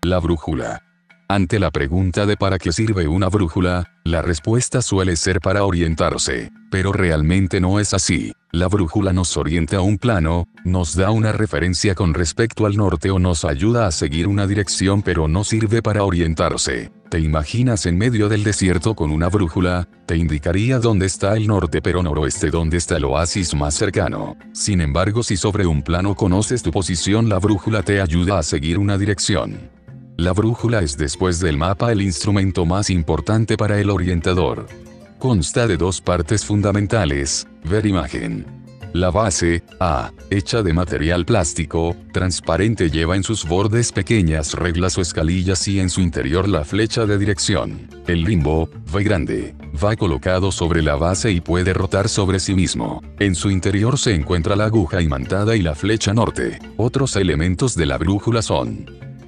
La brújula. Ante la pregunta de ¿para qué sirve una brújula?, la respuesta suele ser para orientarse, pero realmente no es así. La brújula nos orienta a un plano, nos da una referencia con respecto al norte o nos ayuda a seguir una dirección, pero no sirve para orientarse. ¿Te imaginas en medio del desierto con una brújula? Te indicaría dónde está el norte, pero noroeste dónde está el oasis más cercano. Sin embargo, si sobre un plano conoces tu posición, la brújula te ayuda a seguir una dirección. La brújula es, después del mapa, el instrumento más importante para el orientador. Consta de dos partes fundamentales: ver imagen. La base, A, hecha de material plástico, transparente, lleva en sus bordes pequeñas reglas o escalillas y en su interior la flecha de dirección. El limbo, V grande, va colocado sobre la base y puede rotar sobre sí mismo. En su interior se encuentra la aguja imantada y la flecha norte. Otros elementos de la brújula son: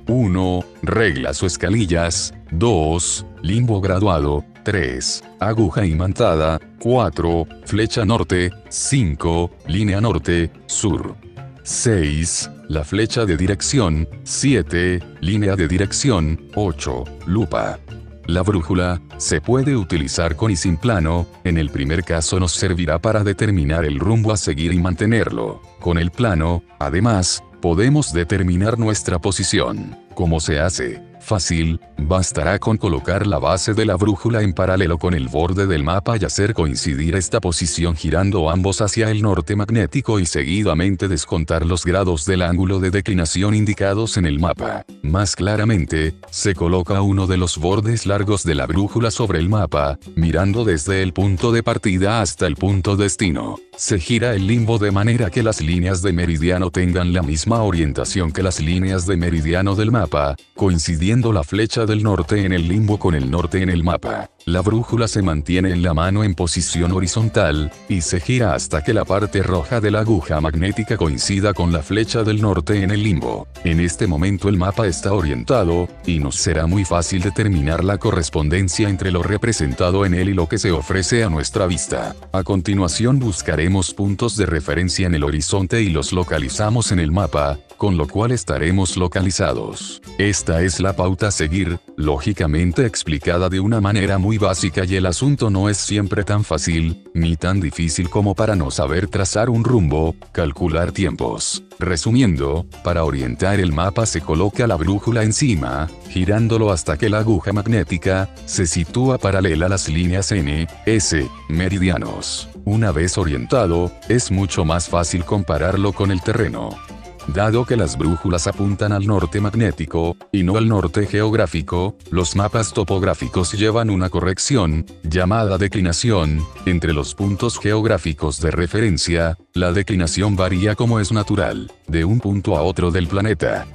1. Reglas o escalillas. 2. Limbo graduado. 3. Aguja imantada. 4. Flecha norte. 5. Línea norte, sur. 6. La flecha de dirección. 7. Línea de dirección. 8. Lupa. La brújula se puede utilizar con y sin plano. En el primer caso nos servirá para determinar el rumbo a seguir y mantenerlo. Con el plano, además, podemos determinar nuestra posición. ¿Cómo se hace? Fácil, bastará con colocar la base de la brújula en paralelo con el borde del mapa y hacer coincidir esta posición girando ambos hacia el norte magnético y seguidamente descontar los grados del ángulo de declinación indicados en el mapa. Más claramente, se coloca uno de los bordes largos de la brújula sobre el mapa, mirando desde el punto de partida hasta el punto destino. Se gira el limbo de manera que las líneas de meridiano tengan la misma orientación que las líneas de meridiano del mapa, coincidiendo la flecha del norte en el limbo con el norte en el mapa. La brújula se mantiene en la mano en posición horizontal, y se gira hasta que la parte roja de la aguja magnética coincida con la flecha del norte en el limbo. En este momento el mapa está orientado, y nos será muy fácil determinar la correspondencia entre lo representado en él y lo que se ofrece a nuestra vista. A continuación buscaremos puntos de referencia en el horizonte y los localizamos en el mapa, con lo cual estaremos localizados. Esta es la pauta a seguir, lógicamente explicada de una manera muy básica, y el asunto no es siempre tan fácil, ni tan difícil como para no saber trazar un rumbo, calcular tiempos. Resumiendo, para orientar el mapa se coloca la brújula encima, girándolo hasta que la aguja magnética se sitúa paralela a las líneas N, S, meridianos. Una vez orientado, es mucho más fácil compararlo con el terreno. Dado que las brújulas apuntan al norte magnético, y no al norte geográfico, los mapas topográficos llevan una corrección, llamada declinación, entre los puntos geográficos de referencia. La declinación varía como es natural, de un punto a otro del planeta.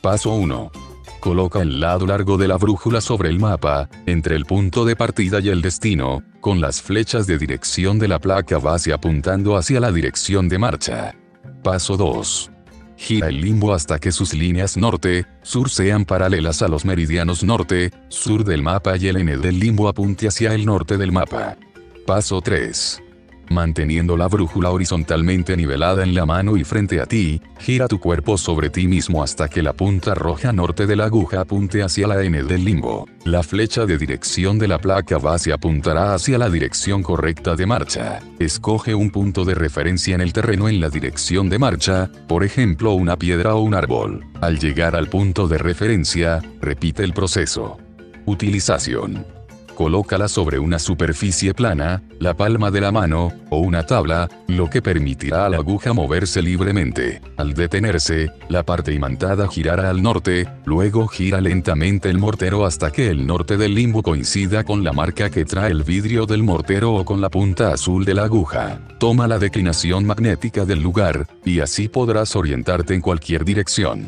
Paso 1. Coloca el lado largo de la brújula sobre el mapa, entre el punto de partida y el destino, con las flechas de dirección de la placa base apuntando hacia la dirección de marcha. Paso 2. Gira el limbo hasta que sus líneas norte, sur sean paralelas a los meridianos norte, sur del mapa y el N del limbo apunte hacia el norte del mapa. Paso 3. Manteniendo la brújula horizontalmente nivelada en la mano y frente a ti, gira tu cuerpo sobre ti mismo hasta que la punta roja norte de la aguja apunte hacia la N del limbo. La flecha de dirección de la placa base apuntará hacia la dirección correcta de marcha. Escoge un punto de referencia en el terreno en la dirección de marcha, por ejemplo una piedra o un árbol. Al llegar al punto de referencia, repite el proceso. Utilización. Colócala sobre una superficie plana, la palma de la mano, o una tabla, lo que permitirá a la aguja moverse libremente. Al detenerse, la parte imantada girará al norte, luego gira lentamente el mortero hasta que el norte del limbo coincida con la marca que trae el vidrio del mortero o con la punta azul de la aguja. Toma la declinación magnética del lugar, y así podrás orientarte en cualquier dirección.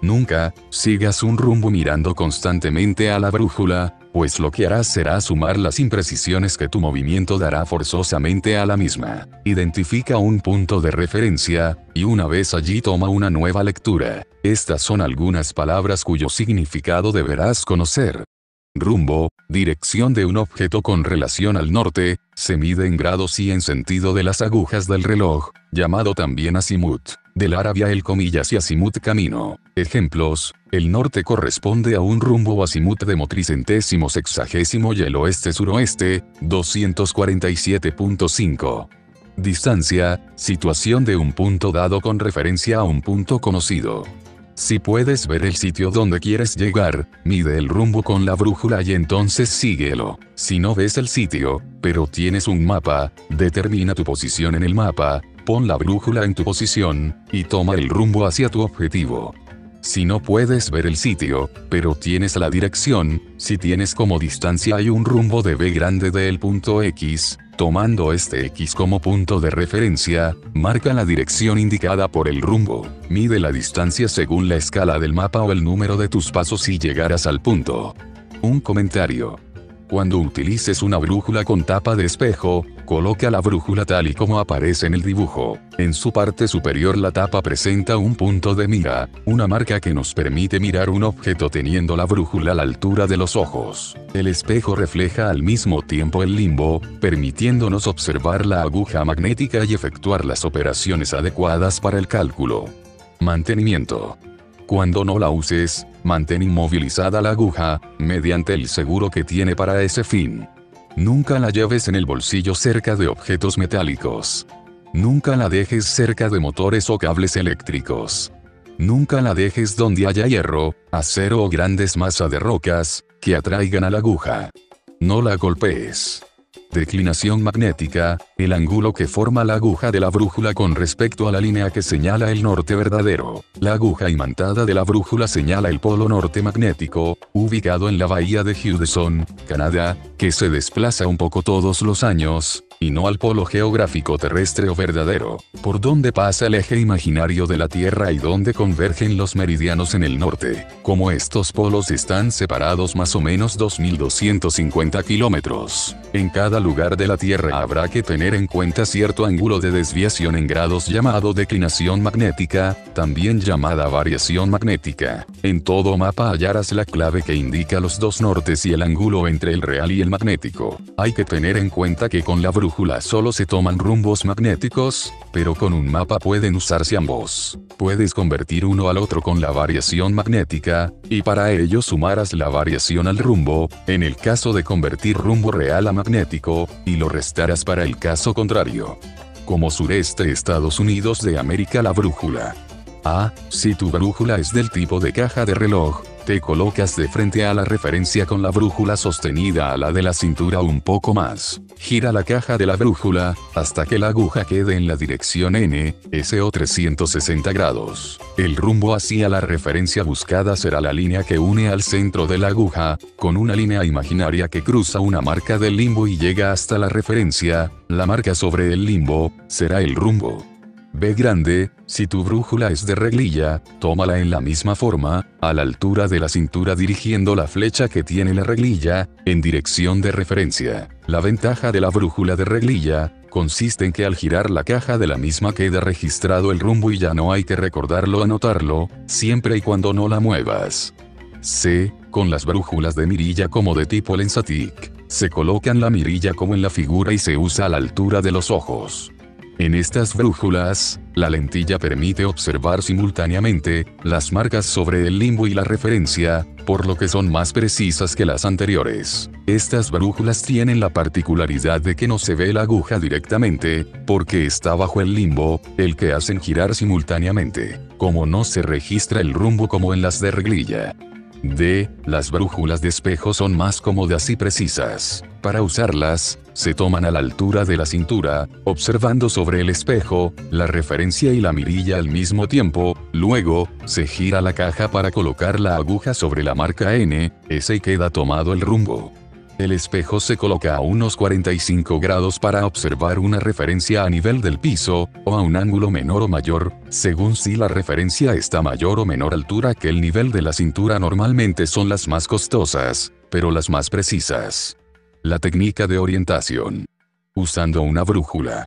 Nunca sigas un rumbo mirando constantemente a la brújula, pues lo que harás será sumar las imprecisiones que tu movimiento dará forzosamente a la misma. Identifica un punto de referencia, y una vez allí toma una nueva lectura. Estas son algunas palabras cuyo significado deberás conocer. Rumbo, dirección de un objeto con relación al norte, se mide en grados y en sentido de las agujas del reloj, llamado también azimut. Del árabe el comillas y azimut camino. Ejemplos: el norte corresponde a un rumbo azimut de motrizentésimo sexagésimo y el oeste suroeste, 247.5. Distancia, situación de un punto dado con referencia a un punto conocido. Si puedes ver el sitio donde quieres llegar, mide el rumbo con la brújula y entonces síguelo. Si no ves el sitio, pero tienes un mapa, determina tu posición en el mapa, pon la brújula en tu posición, y toma el rumbo hacia tu objetivo. Si no puedes ver el sitio, pero tienes la dirección, si tienes como distancia y un rumbo de B grande del punto X, tomando este X como punto de referencia, marca la dirección indicada por el rumbo. Mide la distancia según la escala del mapa o el número de tus pasos y llegarás al punto. Un comentario. Cuando utilices una brújula con tapa de espejo, coloca la brújula tal y como aparece en el dibujo. En su parte superior la tapa presenta un punto de mira, una marca que nos permite mirar un objeto teniendo la brújula a la altura de los ojos. El espejo refleja al mismo tiempo el limbo, permitiéndonos observar la aguja magnética y efectuar las operaciones adecuadas para el cálculo. Mantenimiento. Cuando no la uses, mantén inmovilizada la aguja, mediante el seguro que tiene para ese fin. Nunca la lleves en el bolsillo cerca de objetos metálicos. Nunca la dejes cerca de motores o cables eléctricos. Nunca la dejes donde haya hierro, acero o grandes masas de rocas, que atraigan a la aguja. No la golpees. Declinación magnética, el ángulo que forma la aguja de la brújula con respecto a la línea que señala el norte verdadero. La aguja imantada de la brújula señala el polo norte magnético, ubicado en la bahía de Hudson, Canadá, que se desplaza un poco todos los años, y no al polo geográfico terrestre o verdadero, por donde pasa el eje imaginario de la Tierra y donde convergen los meridianos en el norte. Como estos polos están separados más o menos 2250 kilómetros, en cada lugar de la Tierra habrá que tener en cuenta cierto ángulo de desviación en grados llamado declinación magnética, también llamada variación magnética. En todo mapa hallarás la clave que indica los dos nortes y el ángulo entre el real y el magnético. Hay que tener en cuenta que con la brújula solo se toman rumbos magnéticos, pero con un mapa pueden usarse ambos. Puedes convertir uno al otro con la variación magnética, y para ello sumarás la variación al rumbo, en el caso de convertir rumbo real a magnético, y lo restarás para el caso contrario. Como sureste Estados Unidos de América la brújula. Si tu brújula es del tipo de caja de reloj, te colocas de frente a la referencia con la brújula sostenida a la de la cintura un poco más. Gira la caja de la brújula, hasta que la aguja quede en la dirección N, S o 360 grados. El rumbo hacia la referencia buscada será la línea que une al centro de la aguja, con una línea imaginaria que cruza una marca del limbo y llega hasta la referencia. La marca sobre el limbo, será el rumbo. B grande, si tu brújula es de reglilla, tómala en la misma forma, a la altura de la cintura dirigiendo la flecha que tiene la reglilla, en dirección de referencia. La ventaja de la brújula de reglilla, consiste en que al girar la caja de la misma queda registrado el rumbo y ya no hay que recordarlo o anotarlo, siempre y cuando no la muevas. C. Con las brújulas de mirilla como de tipo Lensatic, se colocan la mirilla como en la figura y se usa a la altura de los ojos. En estas brújulas, la lentilla permite observar simultáneamente las marcas sobre el limbo y la referencia, por lo que son más precisas que las anteriores. Estas brújulas tienen la particularidad de que no se ve la aguja directamente, porque está bajo el limbo, el que hacen girar simultáneamente, como no se registra el rumbo como en las de reglilla. D. Las brújulas de espejo son más cómodas y precisas. Para usarlas, se toman a la altura de la cintura, observando sobre el espejo, la referencia y la mirilla al mismo tiempo, luego, se gira la caja para colocar la aguja sobre la marca N, S y queda tomado el rumbo. El espejo se coloca a unos 45 grados para observar una referencia a nivel del piso, o a un ángulo menor o mayor, según si la referencia está a mayor o menor altura que el nivel de la cintura. Normalmente son las más costosas, pero las más precisas. La técnica de orientación. Usando una brújula.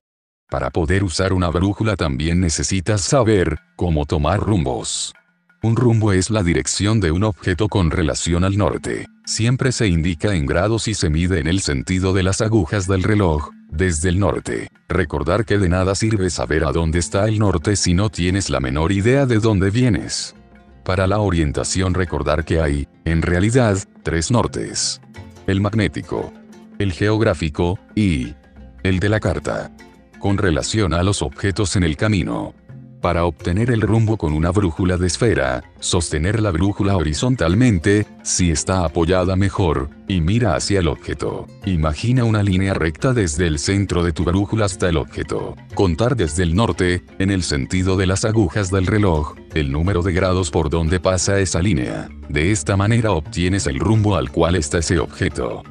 Para poder usar una brújula también necesitas saber cómo tomar rumbos. Un rumbo es la dirección de un objeto con relación al norte. Siempre se indica en grados y se mide en el sentido de las agujas del reloj, desde el norte. Recordar que de nada sirve saber a dónde está el norte si no tienes la menor idea de dónde vienes. Para la orientación recordar que hay, en realidad, 3 nortes. El magnético, el geográfico, y el de la carta. Con relación a los objetos en el camino. Para obtener el rumbo con una brújula de esfera, sostener la brújula horizontalmente, si está apoyada mejor, y mira hacia el objeto. Imagina una línea recta desde el centro de tu brújula hasta el objeto. Contar desde el norte, en el sentido de las agujas del reloj, el número de grados por donde pasa esa línea. De esta manera obtienes el rumbo al cual está ese objeto.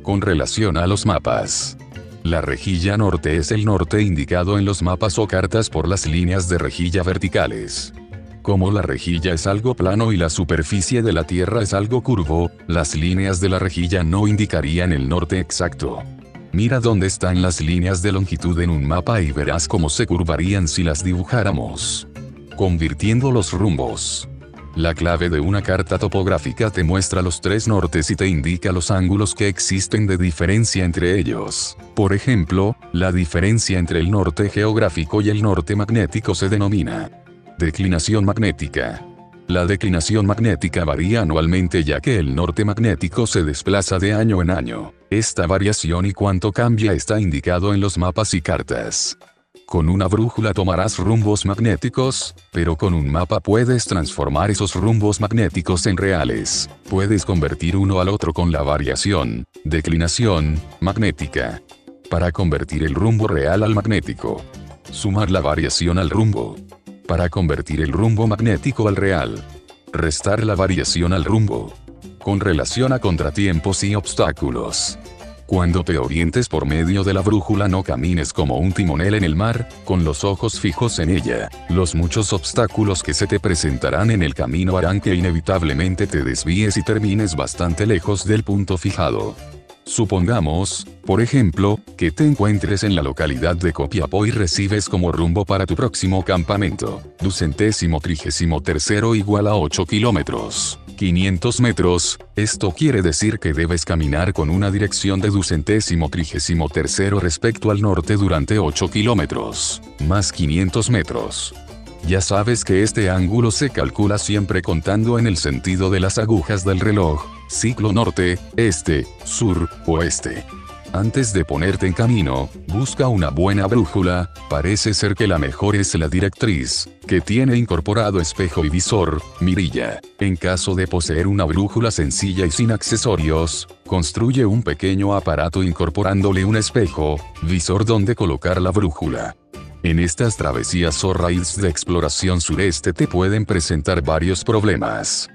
Con relación a los mapas. La rejilla norte es el norte indicado en los mapas o cartas por las líneas de rejilla verticales. Como la rejilla es algo plano y la superficie de la Tierra es algo curvo, las líneas de la rejilla no indicarían el norte exacto. Mira dónde están las líneas de longitud en un mapa y verás cómo se curvarían si las dibujáramos. Convirtiendo los rumbos. La clave de una carta topográfica te muestra los 3 nortes y te indica los ángulos que existen de diferencia entre ellos. Por ejemplo, la diferencia entre el norte geográfico y el norte magnético se denomina declinación magnética. La declinación magnética varía anualmente ya que el norte magnético se desplaza de año en año. Esta variación y cuánto cambia está indicado en los mapas y cartas. Con una brújula tomarás rumbos magnéticos, pero con un mapa puedes transformar esos rumbos magnéticos en reales. Puedes convertir uno al otro con la variación, declinación, magnética. Para convertir el rumbo real al magnético. Sumar la variación al rumbo. Para convertir el rumbo magnético al real. Restar la variación al rumbo. Con relación a contratiempos y obstáculos. Cuando te orientes por medio de la brújula no camines como un timonel en el mar, con los ojos fijos en ella. Los muchos obstáculos que se te presentarán en el camino harán que inevitablemente te desvíes y termines bastante lejos del punto fijado. Supongamos, por ejemplo, que te encuentres en la localidad de Copiapó y recibes como rumbo para tu próximo campamento, 233 igual a 8 kilómetros. 500 metros, esto quiere decir que debes caminar con una dirección de 233 respecto al norte durante 8 kilómetros, más 500 metros. Ya sabes que este ángulo se calcula siempre contando en el sentido de las agujas del reloj, ciclo norte, este, sur, oeste. Antes de ponerte en camino, busca una buena brújula, parece ser que la mejor es la directriz, que tiene incorporado espejo y visor, mirilla. En caso de poseer una brújula sencilla y sin accesorios, construye un pequeño aparato incorporándole un espejo, visor donde colocar la brújula. En estas travesías o raids de exploración sureste te pueden presentar varios problemas.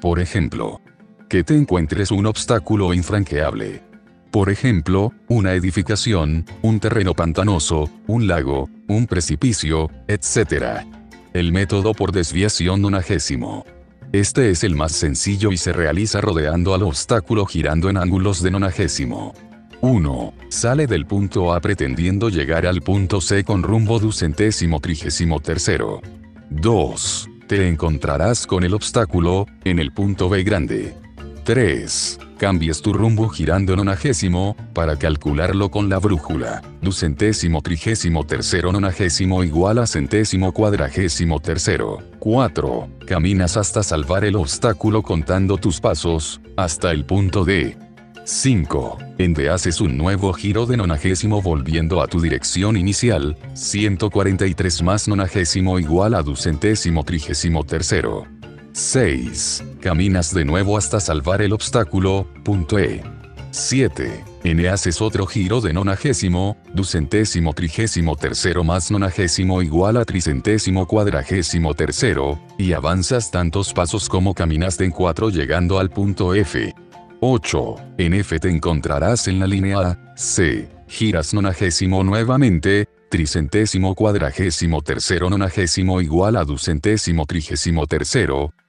Por ejemplo, que te encuentres un obstáculo infranqueable. Por ejemplo, una edificación, un terreno pantanoso, un lago, un precipicio, etc. El método por desviación 90. Este es el más sencillo y se realiza rodeando al obstáculo girando en ángulos de 90. 1. Sale del punto A pretendiendo llegar al punto C con rumbo 233. 2. Te encontrarás con el obstáculo, en el punto B grande. 3. Cambies tu rumbo girando en 90, para calcularlo con la brújula. 233 igual a 143. 4. Caminas hasta salvar el obstáculo contando tus pasos, hasta el punto D. 5. Haces un nuevo giro de 90 volviendo a tu dirección inicial, 143 más 90 igual a 233. 6. Caminas de nuevo hasta salvar el obstáculo, punto E. 7. Haces otro giro de 90, 233 más 90 igual a 343, y avanzas tantos pasos como caminaste en 4 llegando al punto F. 8. En F te encontrarás en la línea A, C. Giras 90 nuevamente, 343 igual a 233,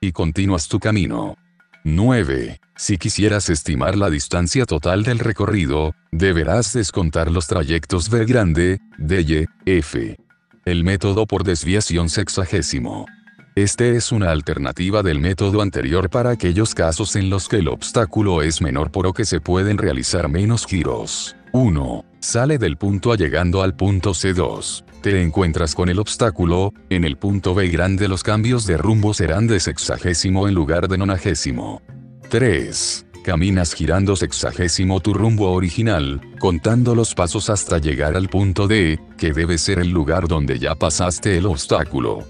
y continúas tu camino. 9. Si quisieras estimar la distancia total del recorrido, deberás descontar los trayectos B grande, D y F. El método por desviación 60. Este es una alternativa del método anterior para aquellos casos en los que el obstáculo es menor por lo que se pueden realizar menos giros. 1. Sale del punto A llegando al punto C2. Te encuentras con el obstáculo, en el punto B grande los cambios de rumbo serán de sexagésimo en lugar de nonagésimo. 3. Caminas girando sexagésimo tu rumbo original, contando los pasos hasta llegar al punto D, que debe ser el lugar donde ya pasaste el obstáculo.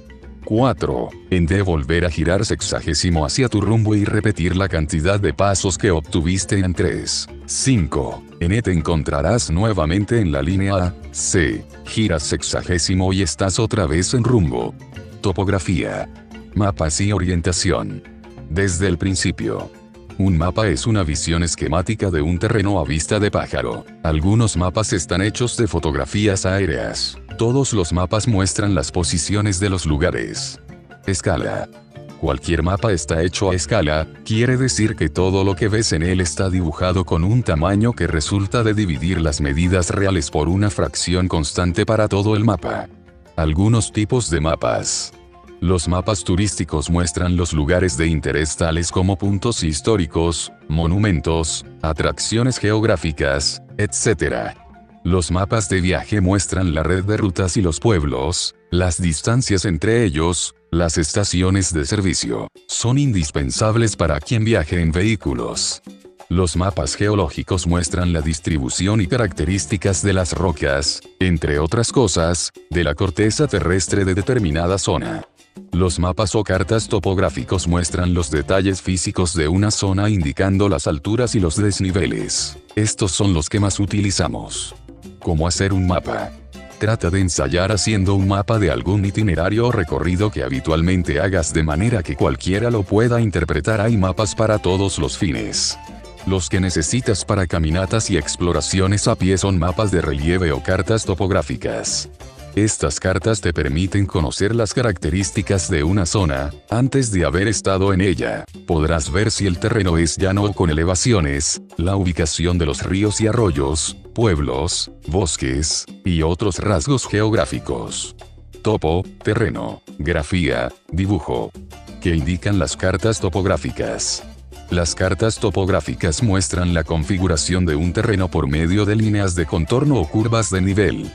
4. En D volver a girar sexagésimo hacia tu rumbo y repetir la cantidad de pasos que obtuviste en 3. 5. En E te encontrarás nuevamente en la línea A, C. Giras sexagésimo y estás otra vez en rumbo. Topografía. Mapas y orientación. Desde el principio. Un mapa es una visión esquemática de un terreno a vista de pájaro. Algunos mapas están hechos de fotografías aéreas. Todos los mapas muestran las posiciones de los lugares. Escala. Cualquier mapa está hecho a escala, quiere decir que todo lo que ves en él está dibujado con un tamaño que resulta de dividir las medidas reales por una fracción constante para todo el mapa. Algunos tipos de mapas. Los mapas turísticos muestran los lugares de interés tales como puntos históricos, monumentos, atracciones geográficas, etc. Los mapas de viaje muestran la red de rutas y los pueblos, las distancias entre ellos, las estaciones de servicio. Son indispensables para quien viaje en vehículos. Los mapas geológicos muestran la distribución y características de las rocas, entre otras cosas, de la corteza terrestre de determinada zona. Los mapas o cartas topográficos muestran los detalles físicos de una zona indicando las alturas y los desniveles. Estos son los que más utilizamos. ¿Cómo hacer un mapa? Trata de ensayar haciendo un mapa de algún itinerario o recorrido que habitualmente hagas de manera que cualquiera lo pueda interpretar. Hay mapas para todos los fines. Los que necesitas para caminatas y exploraciones a pie son mapas de relieve o cartas topográficas. Estas cartas te permiten conocer las características de una zona, antes de haber estado en ella. Podrás ver si el terreno es llano o con elevaciones, la ubicación de los ríos y arroyos, pueblos, bosques, y otros rasgos geográficos. Topo, terreno, grafía, dibujo. ¿Qué indican las cartas topográficas? Las cartas topográficas muestran la configuración de un terreno por medio de líneas de contorno o curvas de nivel.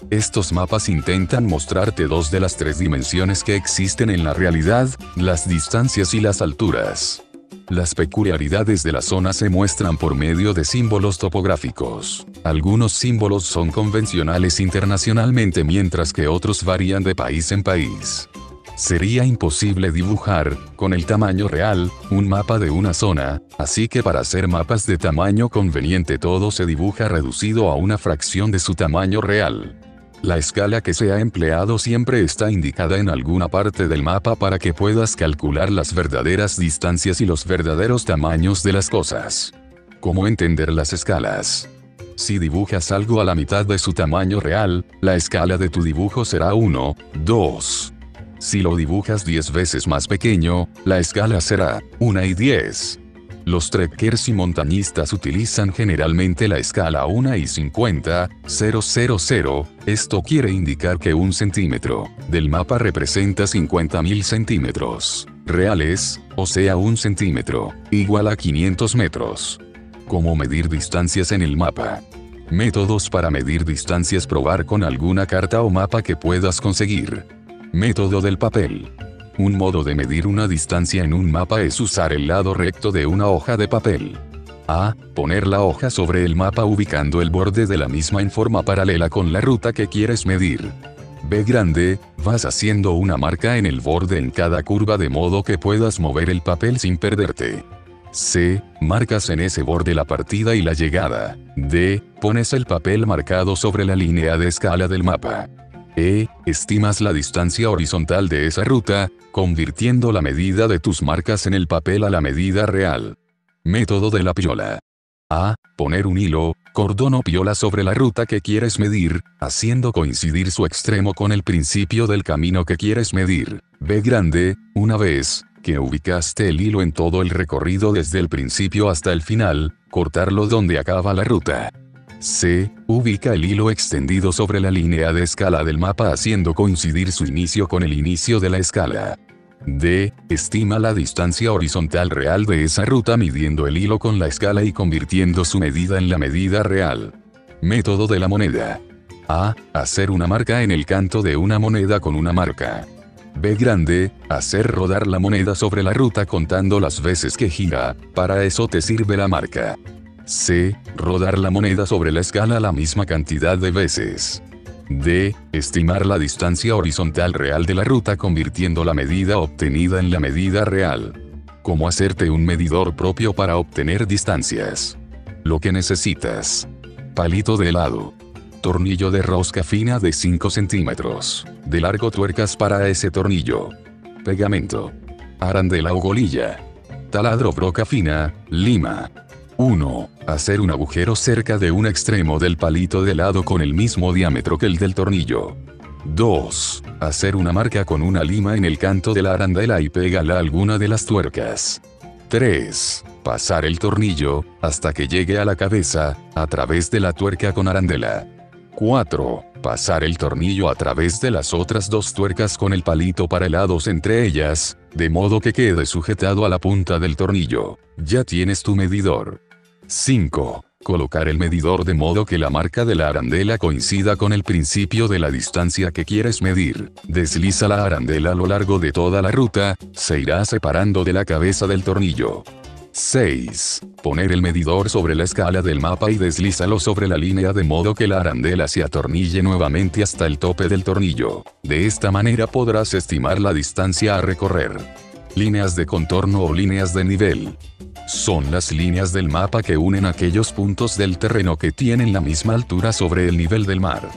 Estos mapas intentan mostrarte dos de las tres dimensiones que existen en la realidad, las distancias y las alturas. Las peculiaridades de la zona se muestran por medio de símbolos topográficos. Algunos símbolos son convencionales internacionalmente mientras que otros varían de país en país. Sería imposible dibujar, con el tamaño real, un mapa de una zona, así que para hacer mapas de tamaño conveniente todo se dibuja reducido a una fracción de su tamaño real. La escala que se ha empleado siempre está indicada en alguna parte del mapa para que puedas calcular las verdaderas distancias y los verdaderos tamaños de las cosas. ¿Cómo entender las escalas? Si dibujas algo a la mitad de su tamaño real, la escala de tu dibujo será 1, 2. Si lo dibujas 10 veces más pequeño, la escala será 1 y 10. Los trekkers y montañistas utilizan generalmente la escala 1 y 50, 000, esto quiere indicar que 1 centímetro del mapa representa 50.000 centímetros reales, o sea 1 centímetro, igual a 500 metros. ¿Cómo medir distancias en el mapa? Métodos para medir distancias: probar con alguna carta o mapa que puedas conseguir. Método del papel. Un modo de medir una distancia en un mapa es usar el lado recto de una hoja de papel. A. Poner la hoja sobre el mapa ubicando el borde de la misma en forma paralela con la ruta que quieres medir. B. Grande. Vas haciendo una marca en el borde en cada curva de modo que puedas mover el papel sin perderte. C. Marcas en ese borde la partida y la llegada. D. Pones el papel marcado sobre la línea de escala del mapa. E. Estimas la distancia horizontal de esa ruta, convirtiendo la medida de tus marcas en el papel a la medida real. Método de la piola. A. Poner un hilo, cordón o piola sobre la ruta que quieres medir, haciendo coincidir su extremo con el principio del camino que quieres medir. B. Grande. Una vez que ubicaste el hilo en todo el recorrido desde el principio hasta el final, cortarlo donde acaba la ruta. C. Ubica el hilo extendido sobre la línea de escala del mapa haciendo coincidir su inicio con el inicio de la escala. D. Estima la distancia horizontal real de esa ruta midiendo el hilo con la escala y convirtiendo su medida en la medida real. Método de la moneda. A. Hacer una marca en el canto de una moneda con una marca. B grande, hacer rodar la moneda sobre la ruta contando las veces que gira, para eso te sirve la marca. C. Rodar la moneda sobre la escala la misma cantidad de veces. D. Estimar la distancia horizontal real de la ruta convirtiendo la medida obtenida en la medida real. ¿Cómo hacerte un medidor propio para obtener distancias? Lo que necesitas. Palito de helado. Tornillo de rosca fina de 5 centímetros. De largo tuercas para ese tornillo. Pegamento. Arandela o golilla. Taladro broca fina, lima. 1. Hacer un agujero cerca de un extremo del palito de helado con el mismo diámetro que el del tornillo. 2. Hacer una marca con una lima en el canto de la arandela y pégala a alguna de las tuercas. 3. Pasar el tornillo, hasta que llegue a la cabeza, a través de la tuerca con arandela. 4. Pasar el tornillo a través de las otras dos tuercas con el palito para helados entre ellas, de modo que quede sujetado a la punta del tornillo. Ya tienes tu medidor. 5. Colocar el medidor de modo que la marca de la arandela coincida con el principio de la distancia que quieres medir. Desliza la arandela a lo largo de toda la ruta, se irá separando de la cabeza del tornillo. 6. Poner el medidor sobre la escala del mapa y deslízalo sobre la línea de modo que la arandela se atornille nuevamente hasta el tope del tornillo. De esta manera podrás estimar la distancia a recorrer. Líneas de contorno o líneas de nivel. Son las líneas del mapa que unen aquellos puntos del terreno que tienen la misma altura sobre el nivel del mar.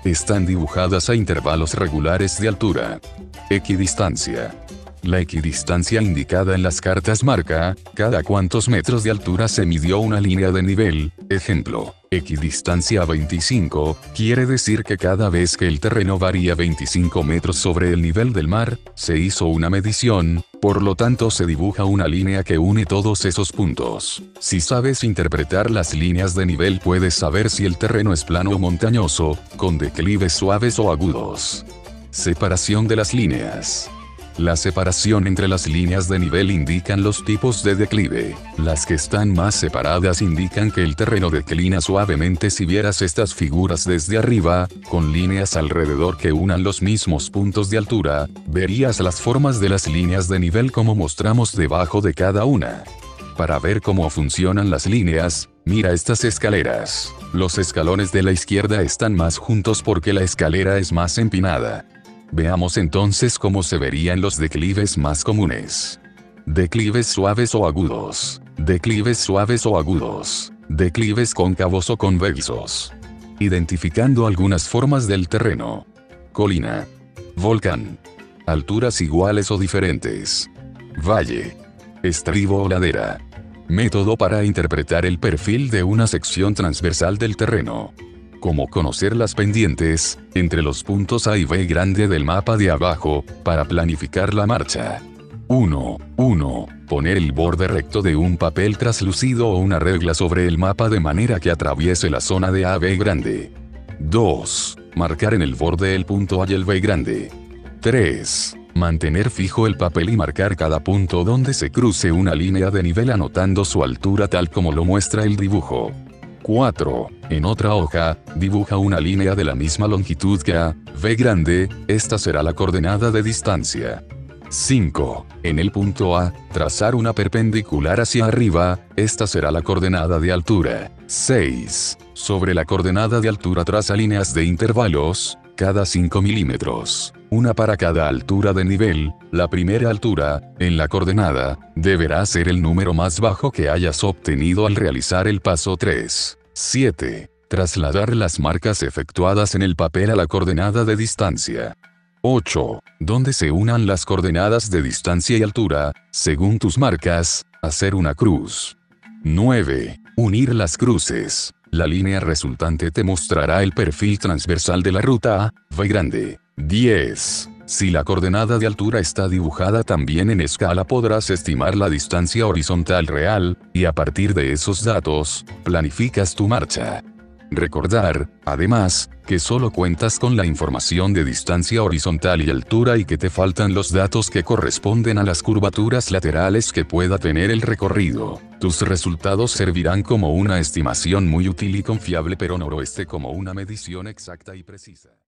Están dibujadas a intervalos regulares de altura. Equidistancia. La equidistancia indicada en las cartas marca, cada cuántos metros de altura se midió una línea de nivel. Ejemplo, equidistancia 25, quiere decir que cada vez que el terreno varía 25 metros sobre el nivel del mar, se hizo una medición, por lo tanto se dibuja una línea que une todos esos puntos. Si sabes interpretar las líneas de nivel puedes saber si el terreno es plano o montañoso, con declives suaves o agudos. Separación de las líneas. La separación entre las líneas de nivel indican los tipos de declive. Las que están más separadas indican que el terreno declina suavemente. Si vieras estas figuras desde arriba, con líneas alrededor que unan los mismos puntos de altura, verías las formas de las líneas de nivel como mostramos debajo de cada una. Para ver cómo funcionan las líneas, mira estas escaleras. Los escalones de la izquierda están más juntos porque la escalera es más empinada. Veamos entonces cómo se verían los declives más comunes. Declives suaves o agudos. Declives suaves o agudos. Declives cóncavos o convexos. Identificando algunas formas del terreno. Colina. Volcán. Alturas iguales o diferentes. Valle. Estribo o ladera. Método para interpretar el perfil de una sección transversal del terreno. Cómo conocer las pendientes, entre los puntos A y B grande del mapa de abajo, para planificar la marcha. 1. Poner el borde recto de un papel traslúcido o una regla sobre el mapa de manera que atraviese la zona de A a B grande. 2. Marcar en el borde el punto A y el B grande. 3. Mantener fijo el papel y marcar cada punto donde se cruce una línea de nivel anotando su altura tal como lo muestra el dibujo. 4. En otra hoja, dibuja una línea de la misma longitud que A, B grande, esta será la coordenada de distancia. 5. En el punto A, trazar una perpendicular hacia arriba, esta será la coordenada de altura. 6. Sobre la coordenada de altura traza líneas de intervalos, cada 5 milímetros, una para cada altura de nivel. La primera altura, en la coordenada, deberá ser el número más bajo que hayas obtenido al realizar el paso 3. 7. Trasladar las marcas efectuadas en el papel a la coordenada de distancia. 8. Donde se unan las coordenadas de distancia y altura, según tus marcas, hacer una cruz. 9. Unir las cruces. La línea resultante te mostrará el perfil transversal de la ruta A, B grande. 10. Si la coordenada de altura está dibujada también en escala podrás estimar la distancia horizontal real, y a partir de esos datos, planificas tu marcha. Recordar, además, que solo cuentas con la información de distancia horizontal y altura y que te faltan los datos que corresponden a las curvaturas laterales que pueda tener el recorrido. Tus resultados servirán como una estimación muy útil y confiable, pero no como una medición exacta y precisa.